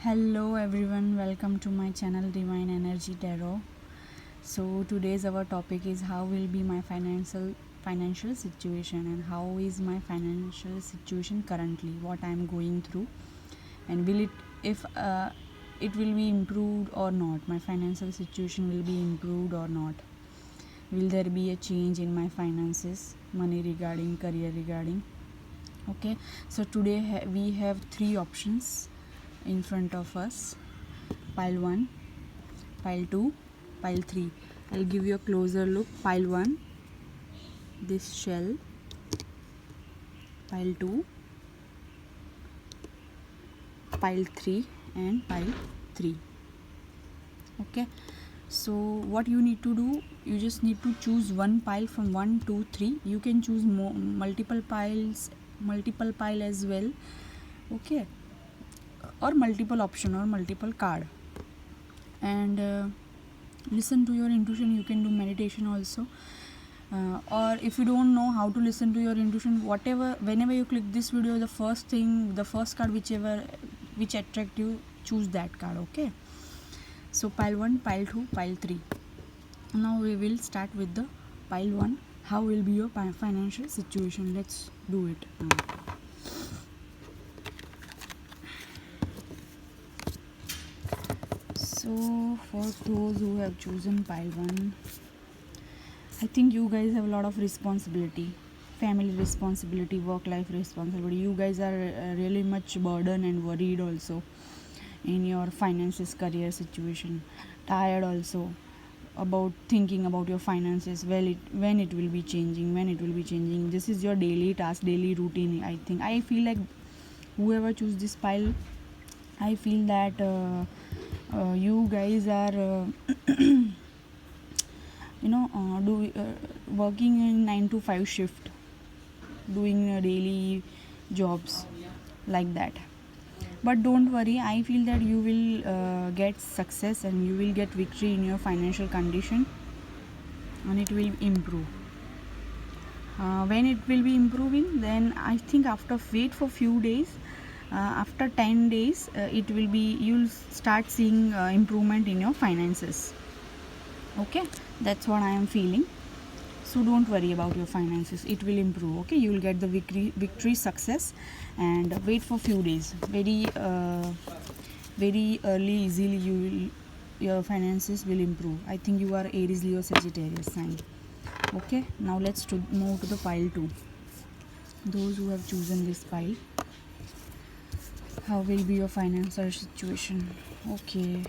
Hello everyone, welcome to my channel Divine Energy Tarot. So today's our topic is how will be my financial situation and how is my financial situation currently, what I am going through, and will it if it will be improved or not, my financial situation will be improved or not, will there be a change in my finances, money regarding, career regarding. Okay, so today we have three options in front of us: pile 1, pile 2, pile 3. I'll give you a closer look. Pile 1, this shell, pile 2, pile 3, and pile 3. Okay, so what you need to do, you just need to choose one pile from 1, 2, 3. You can choose multiple pile as well. Okay, or multiple option or multiple card, and listen to your intuition. You can do meditation also, or if you don't know how to listen to your intuition, whenever you click this video, the first card which attract you, choose that card. Okay, so pile 1, pile 2, pile 3. Now we will start with the pile 1. How will be your financial situation? Let's do it now. So for those who have chosen pile 1, I think you guys have a lot of responsibility, family responsibility, work-life responsibility. You guys are really much burdened and worried also in your finances, career situation. Tired also about thinking about your finances. When it will be changing. This is your daily task, daily routine. I feel like whoever choose this pile, I feel that you guys are working in 9 to 5 shift, doing daily jobs like that. But don't worry, I feel that you will get success and you will get victory in your financial condition, and it will improve. When it will be improving, then I think after wait for few days, after 10 days, you'll start seeing improvement in your finances. Okay, that's what I am feeling. So don't worry about your finances, it will improve. Okay, you will get the victory success, and wait for few days. Very early, easily your finances will improve. I think you are Aries, Leo, Sagittarius sign. Okay, now let's move to the pile 2. Those who have chosen this pile, how will be your financial situation? Okay,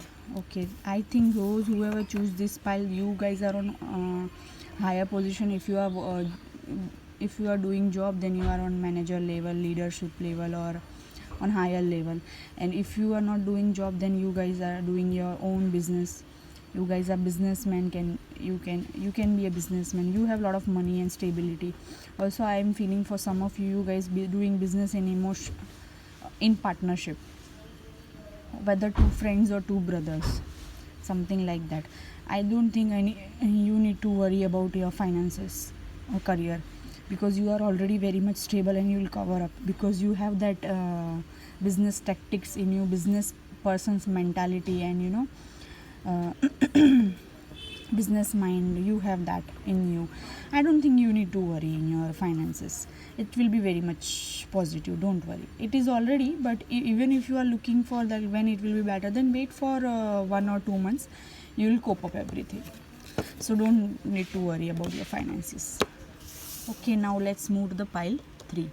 I think those whoever choose this pile, you guys are on higher position. If you are doing job, then you are on manager level, leadership level, or on higher level. And if you are not doing job, then you guys are doing your own business. You guys are businessmen. You can be a businessman. You have a lot of money and stability. Also, I am feeling for some of you guys be doing business in partnership, whether two friends or two brothers, something like that. I don't think you need to worry about your finances or career, because you are already very much stable and you will cover up, because you have that business tactics in you, business person's mentality, and business mind. You have that in you. I don't think you need to worry in your finances. It will be very much positive. Don't worry, it is already. But even if you are looking for that when it will be better, then wait for 1 or 2 months. You will cope up everything. So don't need to worry about your finances. Okay, now let's move to the pile 3.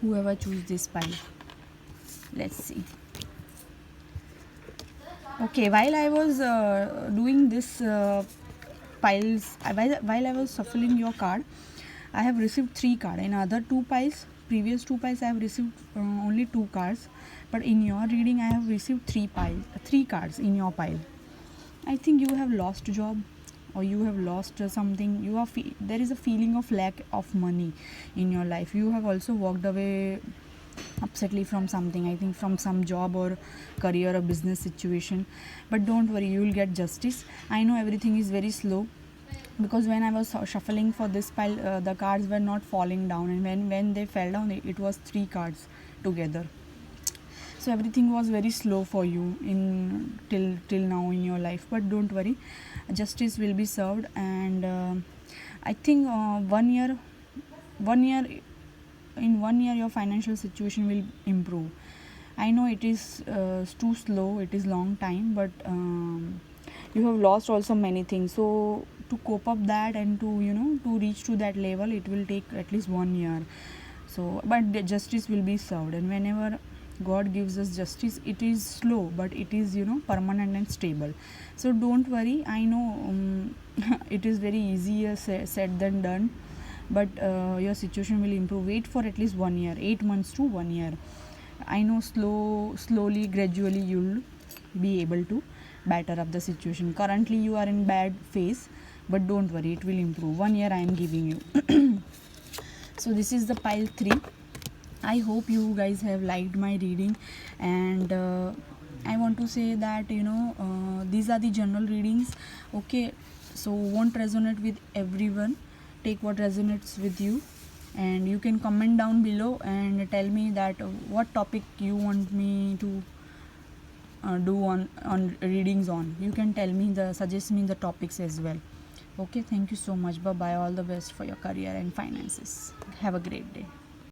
Whoever choose this pile, let's see. Okay, while I was doing this piles, while I was shuffling your card, I have received 3 cards. In other 2 piles, previous 2 piles, I have received only 2 cards. But in your reading, I have received 3 cards in your pile. I think you have lost job, or you have lost something. There is a feeling of lack of money in your life. You have also walked away upsetly from something, I think from some job or career or business situation. But don't worry, you will get justice. I know everything is very slow, because when I was shuffling for this pile, the cards were not falling down, and when they fell down, it was 3 cards together. So everything was very slow for you in till now in your life, but don't worry, justice will be served. And I think 1 year in 1 year your financial situation will improve. I know it is too slow, it is long time, but you have lost also many things. So to cope up that and to to reach to that level, it will take at least 1 year. So but the justice will be served, and whenever God gives us justice, it is slow, but it is permanent and stable. So don't worry, I know it is very easier said than done, but your situation will improve. Wait for at least 1 year, 8 months to 1 year. I know slowly, gradually you'll be able to better up the situation. Currently you are in bad phase, but don't worry, it will improve. 1 year I am giving you. So this is the pile 3. I hope you guys have liked my reading, and I want to say that these are the general readings, okay? So won't resonate with everyone. Take what resonates with you, and you can comment down below and tell me that what topic you want me to do on readings on. You can tell me suggest me the topics as well. Okay, thank you so much. Bye bye. All the best for your career and finances. Have a great day.